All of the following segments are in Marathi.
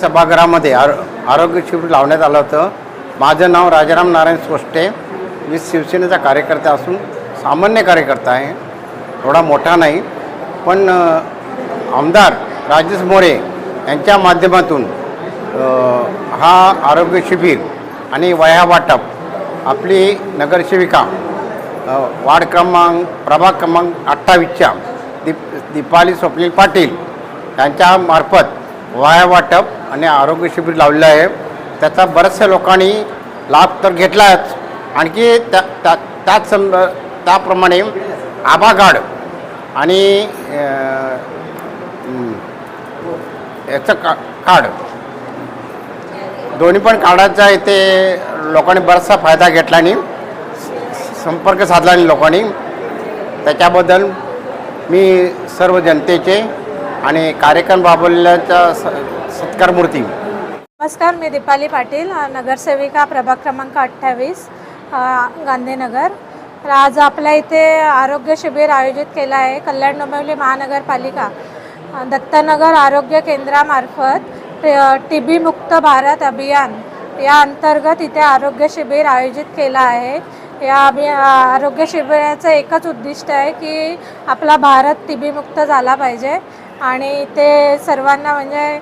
सभागृहामध्ये आरोग्य शिबिर लावण्यात आलं होतं. माझं नाव राजाराम नारायण सोष्टे. मी शिवसेनेचा कार्यकर्ता असून सामान्य कार्यकर्ता आहे, एवढा मोठा नाही. पण आमदार राजेश मोरे यांच्या माध्यमातून हा आरोग्य शिबिर आणि वह्या वाटप आपली नगरसेविका वार्ड क्रमांक प्रभाग क्रमांक 28च्या दीपाली स्वप्नील पाटील यांच्यामार्फत वह्या वाटप आणि आरोग्य शिबिर लावलेलं आहे. त्याचा बऱ्याचशा लोकांनी लाभ तर घेतलाच. आणखी त्याप्रमाणे आभा कार्ड आणि याचं कार्ड दोन्ही पण कार्डाचा इथे लोकांनी बराचसा फायदा घेतला आणि संपर्क साधला आणि लोकांनी. त्याच्याबद्दल मी सर्व जनतेचे आणि कार्यक्रम राबवलेल्याचा सत्कारमूर्ती. नमस्कार, मी दीपाली पाटील, नगरसेविका प्रभाग क्रमांक 28 गांधीनगर. तर आज आपल्या इथे आरोग्य शिबिर आयोजित केलं आहे. कल्याण डोंबिवली महानगरपालिका दत्तनगर आरोग्य केंद्रामार्फत TB मुक्त भारत अभियान या अंतर्गत इथे आरोग्य शिबिर आयोजित केलं आहे. या आरोग्य शिबिराचं एकच उद्दिष्ट आहे की आपला भारत TB मुक्त झाला पाहिजे आणि ते सर्वांना म्हणजे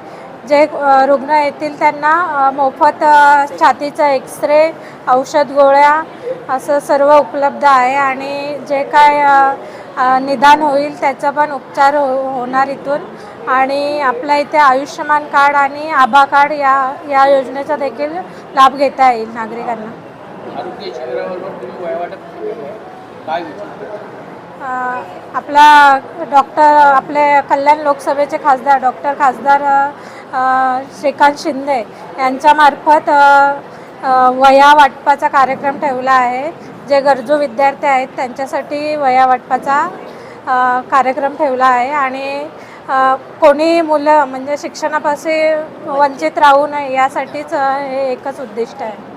जे रुग्ण येतील त्यांना मोफत छातीचा एक्सरे, औषध गोळ्या असं सर्व उपलब्ध आहे आणि जे काय निदान होईल त्याचा पण उपचार होणार इथून. आणि आपल्या इथे आयुष्यमान कार्ड आणि आभा कार्ड या योजनेचा देखील लाभ घेता येईल नागरिकांना. आरोग्य शिबिराबरोबर तुम्ही वयावाटप काय आपला डॉक्टर आपले कल्याण लोकसभेचे खासदार श्रीकांत शिंदे यांच्यामार्फत वह्या वाटपाचा कार्यक्रम ठेवला आहे. जे गरजू विद्यार्थी आहेत त्यांच्यासाठी वह्या वाटपाचा कार्यक्रम ठेवला आहे आणि कोणी मुलं म्हणजे शिक्षणापासून वंचित राहू नये यासाठीच हे एकच उद्दिष्ट आहे.